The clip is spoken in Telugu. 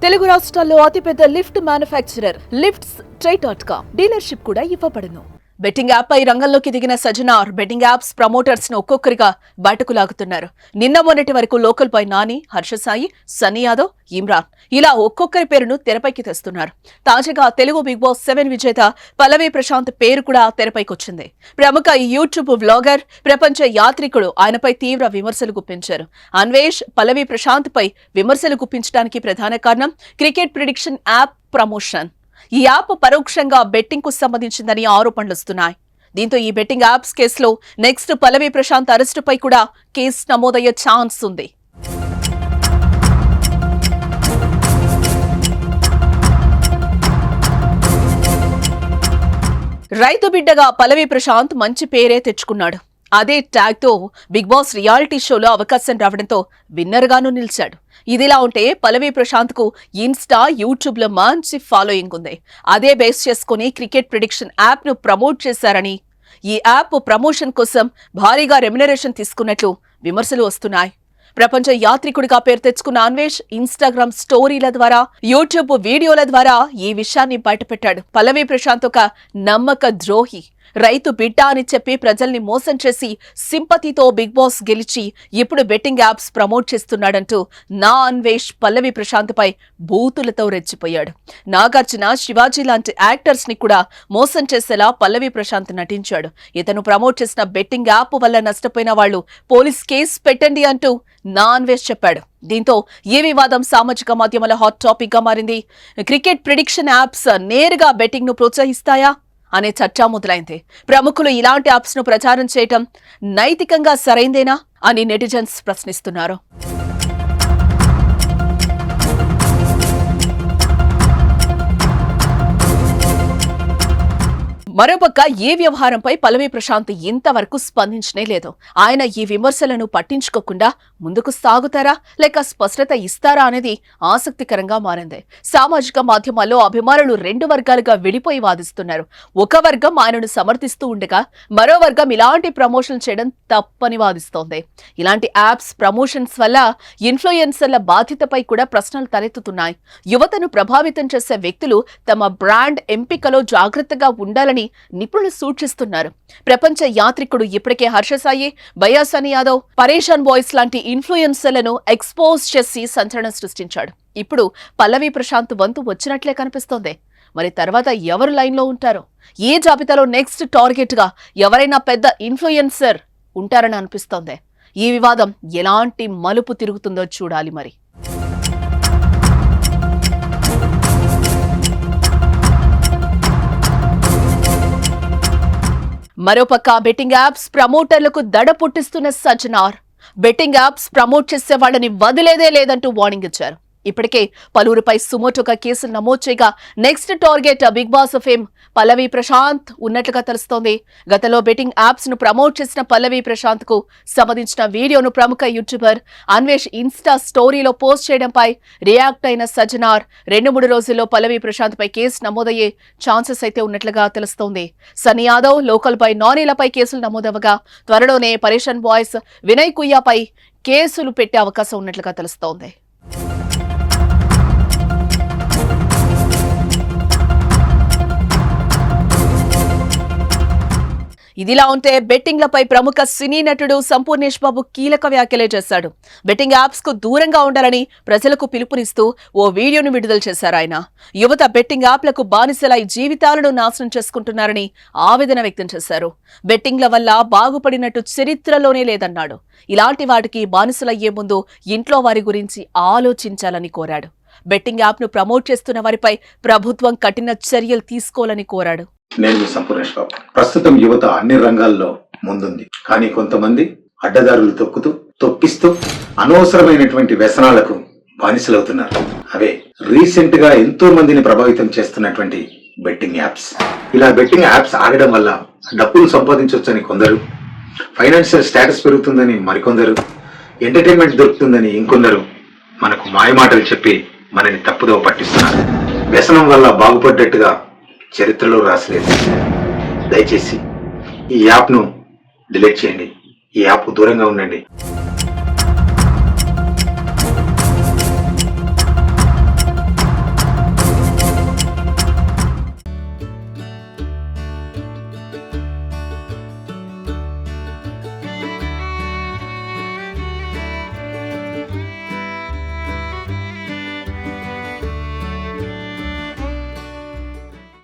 తెలుగు రాష్ట్రాల్లో అతిపెద్ద లిఫ్ట్ మ్యానుఫ్యాక్చరర్ లిఫ్ట్స్ ట్రై.com డీలర్షిప్ కూడా ఇవ్వబడును. బెట్టింగ్ యాప్ పై రంగంలోకి దిగిన సజ్జనార్ బెట్టింగ్ యాప్స్ ప్రమోటర్స్ ను ఒక్కొక్కరిగా బయటకు లాగుతున్నారు. నిన్న మొన్నటి వరకు లోకల్ పై నాని, హర్ష సాయి, సన్నీ యాదవ్, ఇమ్రాన్ ఇలా ఒక్కొక్కరి పేరును తెరపైకి తెస్తున్నారు. తాజాగా తెలుగు బిగ్ బాస్ 7 విజేత పల్లవి ప్రశాంత్ పేరు కూడా తెరపైకొచ్చింది. ప్రముఖ యూట్యూబ్ వ్లాగర్, ప్రపంచ యాత్రికుడు ఆయనపై తీవ్ర విమర్శలు గుప్పించారు. అన్వేష్ పల్లవి ప్రశాంత్ పై విమర్శలు గుప్పించడానికి ప్రధాన కారణం క్రికెట్ ప్రిడిక్షన్ యాప్ ప్రమోషన్. ఈ యాప్ పరోక్షంగా బెట్టింగ్ కు సంబంధించిందని ఆరోపణలు వస్తున్నాయి. దీంతో ఈ బెట్టింగ్ యాప్స్ కేసులో నెక్స్ట్ పల్లవి ప్రశాంత్ అరెస్టుపై కూడా కేసు నమోదయ్యే ఛాన్స్ ఉంది. రైతు బిడ్డగా పల్లవి ప్రశాంత్ మంచి పేరే తెచ్చుకున్నాడు. అదే ట్యాగ్ తో బిగ్ బాస్ రియాలిటీ షోలో అవకాశం రావడంతో విన్నర్ గాను నిలిచాడు. ఇదిలా ఉంటే పల్లవి ప్రశాంత్ కు ఇన్స్టా, యూట్యూబ్ లో మంచి ఫాలోయింగ్ ఉంది. అదే బేస్ చేసుకుని క్రికెట్ ప్రిడిక్షన్ యాప్ ను ప్రమోట్ చేశారని, ఈ యాప్ ప్రమోషన్ కోసం భారీగా రెమ్యునరేషన్ తీసుకున్నట్లు విమర్శలు వస్తున్నాయి. ప్రపంచ యాత్రికుడిగా పేరు తెచ్చుకున్న అన్వేష్ ఇన్స్టాగ్రామ్ స్టోరీల ద్వారా, యూట్యూబ్ వీడియోల ద్వారా ఈ విషయాన్ని బయటపెట్టాడు. పల్లవి ప్రశాంత్ ఒక నమ్మక ద్రోహి, రైతు బిడ్డ అని చెప్పి ప్రజల్ని మోసం చేసి సింపతితో బిగ్ బాస్ గెలిచి ఇప్పుడు బెట్టింగ్ యాప్స్ ప్రమోట్ చేస్తున్నాడంటూ నా అన్వేష్ పల్లవి ప్రశాంత్ పై బూతులతో రెచ్చిపోయాడు. నాగార్జున, శివాజీ లాంటి యాక్టర్స్ ని కూడా మోసం చేసేలా పల్లవి ప్రశాంత్ నటించాడు. ఇతను ప్రమోట్ చేసిన బెట్టింగ్ యాప్ వల్ల నష్టపోయిన వాళ్లు పోలీస్ కేసు పెట్టండి అంటూ నా అన్వేష్ చెప్పాడు. దీంతో ఈ వివాదం సామాజిక మాధ్యమాల హాట్ టాపిక్ గా మారింది. క్రికెట్ ప్రిడిక్షన్ యాప్స్ నేరుగా బెట్టింగ్ ను ప్రోత్సహిస్తాయా అనే చర్చ మొదలైంది. ప్రముఖులు ఇలాంటి యాప్స్ ను ప్రచారం చేయటం నైతికంగా సరైందేనా అని నెటిజన్స్ ప్రశ్నిస్తున్నారు. మరోపక్క ఈ వ్యవహారంపై పల్లవి ప్రశాంత్ ఇంతవరకు స్పందించనే లేదు. ఆయన ఈ విమర్శలను పట్టించుకోకుండా ముందుకు సాగుతారా లేక స్పష్టత ఇస్తారా అనేది ఆసక్తికరంగా మారింది. సామాజిక మాధ్యమాల్లో అభిమానులు 2 వర్గాలుగా విడిపోయి వాదిస్తున్నారు. ఒక వర్గం ఆయనను సమర్థిస్తూ ఉండగా మరో వర్గం ఇలాంటి ప్రమోషన్ చేయడం తప్పని వాదిస్తోంది. ఇలాంటి యాప్స్ ప్రమోషన్స్ వల్ల ఇన్ఫ్లుయెన్సర్ల బాధ్యతపై కూడా ప్రశ్నలు తలెత్తుతున్నాయి. యువతను ప్రభావితం చేసే వ్యక్తులు తమ బ్రాండ్ ఎంపికలో జాగ్రత్తగా ఉండాలని నిపుణులు సూచిస్తున్నారు. ప్రపంచ యాత్రికుడు ఇప్పటికే హర్ష సాయి, సన్నీ యాదవ్, పరేషాన్ బాయ్స్ లాంటి ఇన్ఫ్లుయెన్సర్లను ఎక్స్పోజ్ చేసి సంచలనం సృష్టించాడు. ఇప్పుడు పల్లవి ప్రశాంత్ వంతు వచ్చినట్లే కనిపిస్తోంది. మరి తర్వాత ఎవరు లైన్లో ఉంటారో, ఈ జాబితాలో నెక్స్ట్ టార్గెట్ గా ఎవరైనా పెద్ద ఇన్ఫ్లుయెన్సర్ ఉంటారని అనిపిస్తోంది. ఈ వివాదం ఎలాంటి మలుపు తిరుగుతుందో చూడాలి మరి. మరోపక్క బెట్టింగ్ యాప్స్ ప్రమోటర్లకు దడ పుట్టిస్తున్న సజ్జనార్ బెట్టింగ్ యాప్స్ ప్రమోట్ చేసే వాళ్ళని వదిలేదే లేదంటూ వార్నింగ్ ఇచ్చారు. ఇప్పటికే పలువురిపై సుమోటోగా కేసులు నమోదు చేయగా next target Bigg Boss fame Pallavi Prashant ఉన్నట్లుగా తెలుస్తోంది. గతంలో బెట్టింగ్ యాప్స్ ను ప్రమోట్ చేసిన పల్లవి ప్రశాంత్ కు సంబంధించిన వీడియోను ప్రముఖ యూట్యూబర్ అన్వేష్ ఇన్స్టా స్టోరీలో పోస్ట్ చేయడంపై రియాక్ట్ అయిన సజ్జనార్ 2-3 రోజుల్లో పల్లవి ప్రశాంత్ పై కేసు నమోదయ్యే ఛాన్సెస్ అయితే ఉన్నట్లుగా తెలుస్తోంది. సన్నీ యాదవ్, లోకల్ పై నానీలపై కేసులు నమోదవగా త్వరలోనే పరేషాన్ బాయ్స్, వినయ్ కుయ్యాపై కేసులు పెట్టే అవకాశం ఉన్నట్లుగా తెలుస్తోంది. ఇదిలా ఉంటే బెట్టింగ్లపై ప్రముఖ సినీ నటుడు సంపూర్ణేష్ బాబు కీలక వ్యాఖ్యలే చేశాడు. బెట్టింగ్ యాప్స్ కు దూరంగా ఉండాలని ప్రజలకు పిలుపునిస్తూ ఓ వీడియోను విడుదల చేశారు ఆయన. యువత బెట్టింగ్ యాప్లకు బానిసలై జీవితాలను నాశనం చేసుకుంటున్నారని ఆవేదన వ్యక్తం చేశారు. బెట్టింగ్ల వల్ల బాగుపడినట్టు చరిత్రలోనే లేదన్నాడు. ఇలాంటి వాటికి బానిసలయ్యే ముందు ఇంట్లో వారి గురించి ఆలోచించాలని కోరాడు. బెట్టింగ్ యాప్ ను ప్రమోట్ చేస్తున్న వారిపై ప్రభుత్వం కఠిన చర్యలు తీసుకోవాలని కోరాడు. నేను సంపూర్ణేష్ బాబు. ప్రస్తుతం యువత అన్ని రంగాల్లో ముందుంది. కానీ కొంతమంది అడ్డదారులు తొక్కిస్తూ అనవసరమైనటువంటి వ్యసనాలకు బానిసలవుతున్నారు. అవే రీసెంట్ గా ఎంతో మందిని ప్రభావితం చేస్తున్నటువంటి బెట్టింగ్ యాప్స్. ఇలా బెట్టింగ్ యాప్స్ ఆగడం వల్ల డబ్బులు సంపాదించవచ్చని కొందరు, ఫైనాన్షియల్ స్టేటస్ పెరుగుతుందని మరికొందరు, ఎంటర్టైన్మెంట్ దొరుకుతుందని ఇంకొందరు మనకు మాయమాటలు చెప్పి మనని తప్పుదోవ పట్టిస్తున్నారు. వ్యసనం వల్ల బాగుపడ్డట్టుగా చరిత్రలో రాసలేదు. దయచేసి ఈ యాప్ను డిలీట్ చేయండి. ఈ యాప్ దూరంగా ఉండండి.